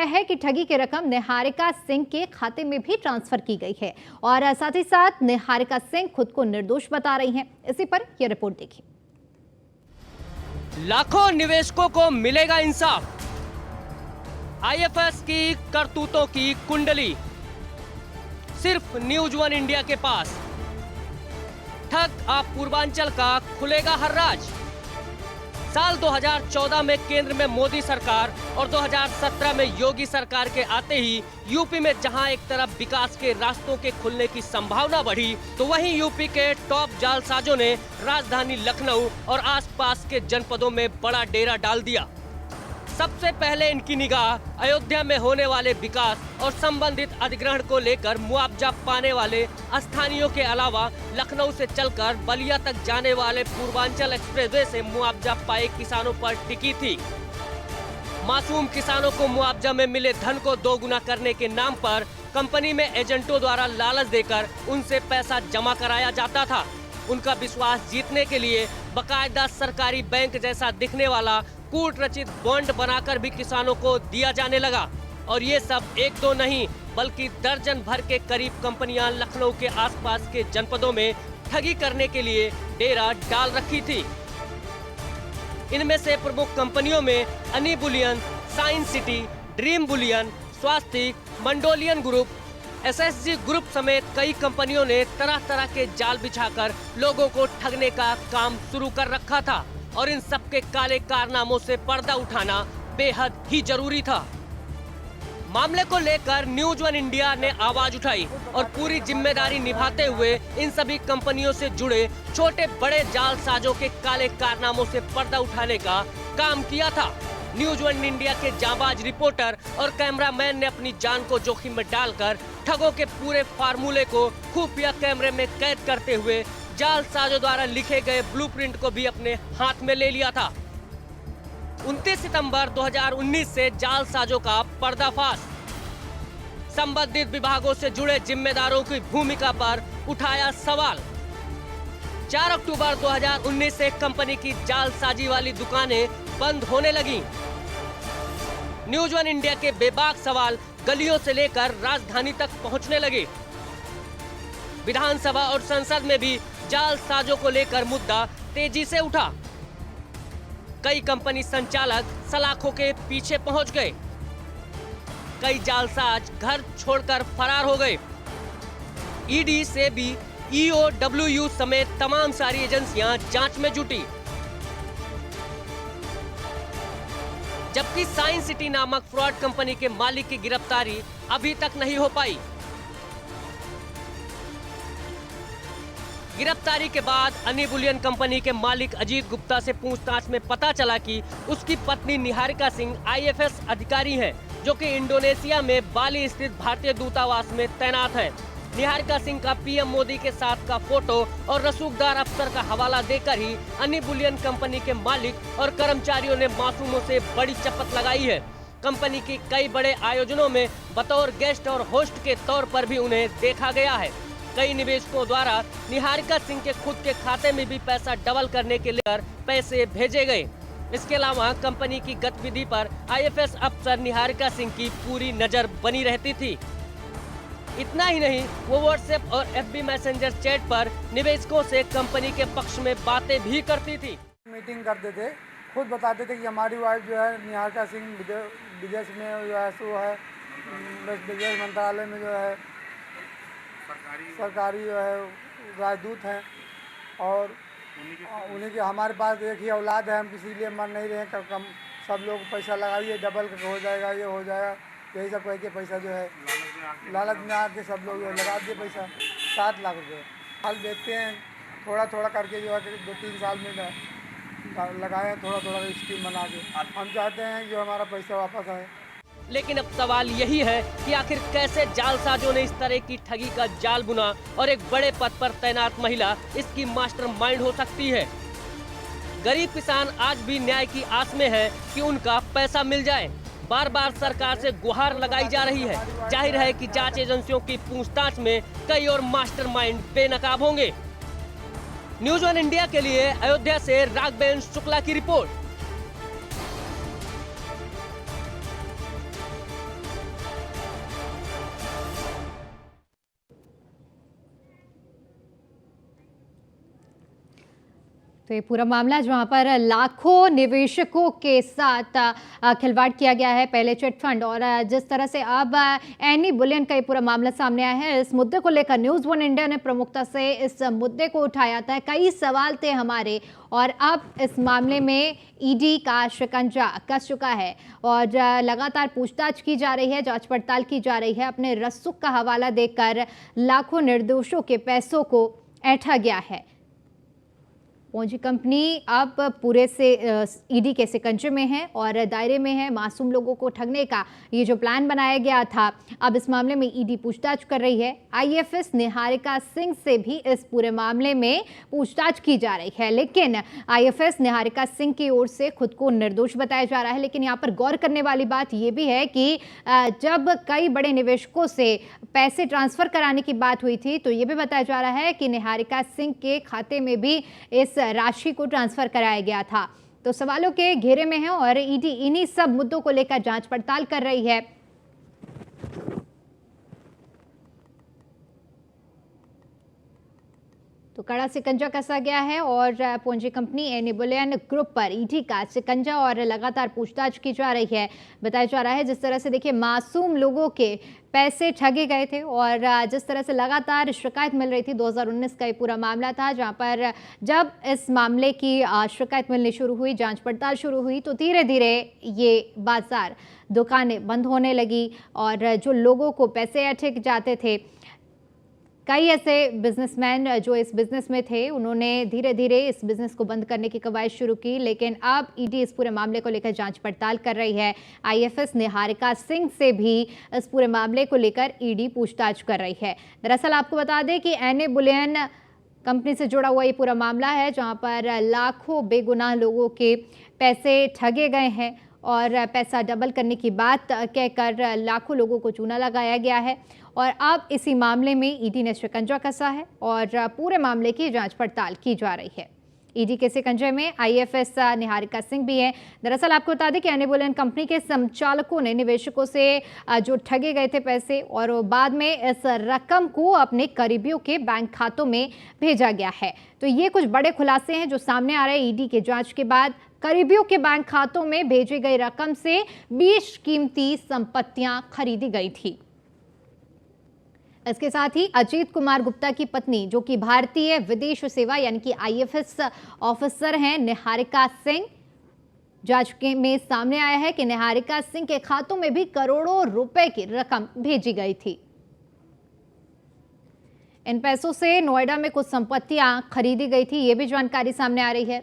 है कि ठगी की रकम निहारिका सिंह के खाते में भी ट्रांसफर की गई है और साथ ही साथ निहारिका सिंह खुद को निर्दोष बता रही हैं। इसी पर यह रिपोर्ट देखिए। लाखों निवेशकों को मिलेगा इंसाफ। आईएफएस की करतूतों की कुंडली सिर्फ न्यूज वन इंडिया के पास। ठग आप पूर्वांचल का खुलेगा हर राज। साल 2014 में केंद्र में मोदी सरकार और 2017 में योगी सरकार के आते ही यूपी में जहां एक तरफ विकास के रास्तों के खुलने की संभावना बढ़ी, तो वहीं यूपी के टॉप जालसाजों ने राजधानी लखनऊ और आसपास के जनपदों में बड़ा डेरा डाल दिया। सबसे पहले इनकी निगाह अयोध्या में होने वाले विकास और संबंधित अधिग्रहण को लेकर मुआवजा पाने वाले स्थानीयों के अलावा लखनऊ से चलकर बलिया तक जाने वाले पूर्वांचल एक्सप्रेसवे से मुआवजा पाए किसानों पर टिकी थी। मासूम किसानों को मुआवजा में मिले धन को दोगुना करने के नाम पर कंपनी में एजेंटों द्वारा लालच देकर उनसे पैसा जमा कराया जाता था। उनका विश्वास जीतने के लिए बाकायदा सरकारी बैंक जैसा दिखने वाला कूट रचित बॉन्ड बनाकर भी किसानों को दिया जाने लगा। और ये सब एक दो नहीं बल्कि दर्जन भर के करीब कंपनियां लखनऊ के आसपास के जनपदों में ठगी करने के लिए डेरा डाल रखी थी। इनमें से प्रमुख कंपनियों में अनी bullion, science city, dream bullion, Swastik, मंडोलियन ग्रुप, एसएसजी ग्रुप समेत कई कंपनियों ने तरह तरह के जाल बिछाकर लोगों को ठगने का काम शुरू कर रखा था और इन सब के काले कारनामों से पर्दा उठाना बेहद ही जरूरी था। मामले को लेकर न्यूज वन इंडिया ने आवाज उठाई और पूरी जिम्मेदारी निभाते हुए इन सभी कंपनियों से जुड़े छोटे बड़े जालसाजों के काले कारनामों से पर्दा उठाने का काम किया था। न्यूज वन इंडिया के जांबाज रिपोर्टर और कैमरामैन ने अपनी जान को जोखिम में डालकर ठगों के पूरे फार्मूले को खुफिया कैमरे में कैद करते हुए जालसाजों द्वारा लिखे गए ब्लूप्रिंट को भी अपने हाथ में ले लिया था। 29 सितंबर 2019 से जालसाजों का पर्दाफाश। संबंधित विभागों से जुड़े जिम्मेदारों की भूमिका पर उठाया सवाल। 4 अक्टूबर 2019 से कंपनी की जालसाजी वाली दुकानें बंद होने लगी। न्यूज वन इंडिया के बेबाक सवाल गलियों से लेकर राजधानी तक पहुंचने लगे। विधानसभा और संसद में भी जालसाजों को लेकर मुद्दा तेजी से उठा। कई कंपनी संचालक सलाखों के पीछे पहुंच गए। कई जालसाज घर छोड़कर फरार हो गए। ईडी से भी EOW समेत तमाम सारी एजेंसियां जांच में जुटी। जबकि साइंस सिटी नामक फ्रॉड कंपनी के मालिक की गिरफ्तारी अभी तक नहीं हो पाई। गिरफ्तारी के बाद अनी बुलियन कंपनी के मालिक अजीत गुप्ता से पूछताछ में पता चला कि उसकी पत्नी निहारिका सिंह IFS अधिकारी हैं, जो कि इंडोनेशिया में बाली स्थित भारतीय दूतावास में तैनात हैं। निहारिका सिंह का PM मोदी के साथ का फोटो और रसूखदार अफसर का हवाला देकर ही अनी बुलियन कंपनी के मालिक और कर्मचारियों ने मासूमों से बड़ी चपत लगाई है। कंपनी की कई बड़े आयोजनों में बतौर गेस्ट और होस्ट के तौर पर भी उन्हें देखा गया है। कई निवेशकों द्वारा निहारिका सिंह के खुद के खाते में भी पैसा डबल करने के लिए पैसे भेजे गए। इसके अलावा कंपनी की गतिविधि पर IFS अफसर निहारिका सिंह की पूरी नजर बनी रहती थी। इतना ही नहीं, वो WhatsApp और FB मैसेंजर चैट पर निवेशकों से कंपनी के पक्ष में बातें भी करती थी। मीटिंग करते थे, खुद बताते थे कि हमारी वाइफ जो है निहारिका सिंह विदेश में जो है सो है विदेश मंत्रालय में जो है सरकारी जो है राजदूत हैं और उन्हीं के हमारे पास एक ही औलाद है, हम किसी लिए मर नहीं रहे हैं। कम सब लोग पैसा लगाइए, डबल हो जाएगा, ये हो जाएगा, यही सब कह के पैसा जो है लालच में आके सब लोग लगा दिए पैसा। 7 लाख रुपये हाल देखते हैं, थोड़ा थोड़ा करके जो है 2-3 साल में लगाए, थोड़ा थोड़ा स्कीम बना के हम चाहते हैं जो हमारा पैसा वापस आए। लेकिन अब सवाल यही है कि आखिर कैसे जालसाजों ने इस तरह की ठगी का जाल बुना और एक बड़े पद पर तैनात महिला इसकी मास्टरमाइंड हो सकती है। गरीब किसान आज भी न्याय की आस में है कि उनका पैसा मिल जाए। बार बार सरकार से गुहार लगाई जा रही है। जाहिर है कि जांच एजेंसियों की पूछताछ में कई और मास्टरमाइंड बेनकाब होंगे। न्यूज वन इंडिया के लिए अयोध्या से राघवेंद्र शुक्ला की रिपोर्ट। तो ये पूरा मामला जहां पर लाखों निवेशकों के साथ खिलवाड़ किया गया है, पहले चिट फंड, और जिस तरह से अब एनी बुलियन का ये पूरा मामला सामने आया है, इस मुद्दे को लेकर न्यूज़ वन इंडिया ने प्रमुखता से इस मुद्दे को उठाया था। कई सवाल थे हमारे, और अब इस मामले में ईडी का शिकंजा कस चुका है और लगातार पूछताछ की जा रही है, जांच पड़ताल की जा रही है। अपने रसूख का हवाला देकर लाखों निर्दोषों के पैसों को ऐंठा गया है। पूंजी कंपनी अब पूरे से ईडी के शिकंजे में है और दायरे में है। मासूम लोगों को ठगने का ये जो प्लान बनाया गया था, अब इस मामले में ईडी पूछताछ कर रही है। आईएफएस निहारिका सिंह से भी इस पूरे मामले में पूछताछ की जा रही है, लेकिन आईएफएस निहारिका सिंह की ओर से खुद को निर्दोष बताया जा रहा है। लेकिन यहाँ पर गौर करने वाली बात ये भी है कि जब कई बड़े निवेशकों से पैसे ट्रांसफर कराने की बात हुई थी, तो ये भी बताया जा रहा है कि निहारिका सिंह के खाते में भी इस राशि को ट्रांसफर कराया गया था। तो सवालों के घेरे में है और ईडी इन्हीं सब मुद्दों को लेकर जांच पड़ताल कर रही है। तो कड़ा शिकंजा कसा गया है और पूंजी कंपनी एनी बुलियन ग्रुप पर ईडी का शिकंजा और लगातार पूछताछ की जा रही है। बताया जा रहा है जिस तरह से देखिए मासूम लोगों के पैसे ठगे गए थे और जिस तरह से लगातार शिकायत मिल रही थी, 2019 का ये पूरा मामला था, जहां पर जब इस मामले की शिकायत मिलनी शुरू हुई, जांच पड़ताल शुरू हुई, तो धीरे धीरे ये बाजार, दुकानें बंद होने लगी और जो लोगों को पैसे ऐंठे जाते थे, कई ऐसे बिजनेसमैन जो इस बिजनेस में थे, उन्होंने धीरे धीरे इस बिजनेस को बंद करने की कवायद शुरू की। लेकिन अब ईडी इस पूरे मामले को लेकर जांच पड़ताल कर रही है। आईएफएस निहारिका सिंह से भी इस पूरे मामले को लेकर ईडी पूछताछ कर रही है। दरअसल आपको बता दें कि एनी बुलियन कंपनी से जुड़ा हुआ ये पूरा मामला है, जहां पर लाखों बेगुनाह लोगों के पैसे ठगे गए हैं और पैसा डबल करने की बात कहकर लाखों लोगों को चूना लगाया गया है। और अब इसी मामले में ईडी ने शिकंजा कसा है और पूरे मामले की जांच पड़ताल की जा रही है। ईडी के शिकंजे में आईएफएस निहारिका सिंह भी है। दरअसल आपको बता दें कि एनी बुलियन कंपनी के संचालकों ने निवेशकों से जो ठगे गए थे पैसे, और बाद में इस रकम को अपने करीबियों के बैंक खातों में भेजा गया है। तो ये कुछ बड़े खुलासे हैं जो सामने आ रहे हैं ईडी के जांच के बाद। करीबियों के बैंक खातों में भेजी गई रकम से 20 कीमती संपत्तियां खरीदी गई थी। इसके साथ ही अजीत कुमार गुप्ता की पत्नी, जो कि भारतीय विदेश सेवा यानी कि आईएफएस ऑफिसर हैं, निहारिका सिंह, जांच में सामने आया है कि निहारिका सिंह के खातों में भी करोड़ों रुपए की रकम भेजी गई थी। इन पैसों से नोएडा में कुछ संपत्तियां खरीदी गई थी, ये भी जानकारी सामने आ रही है।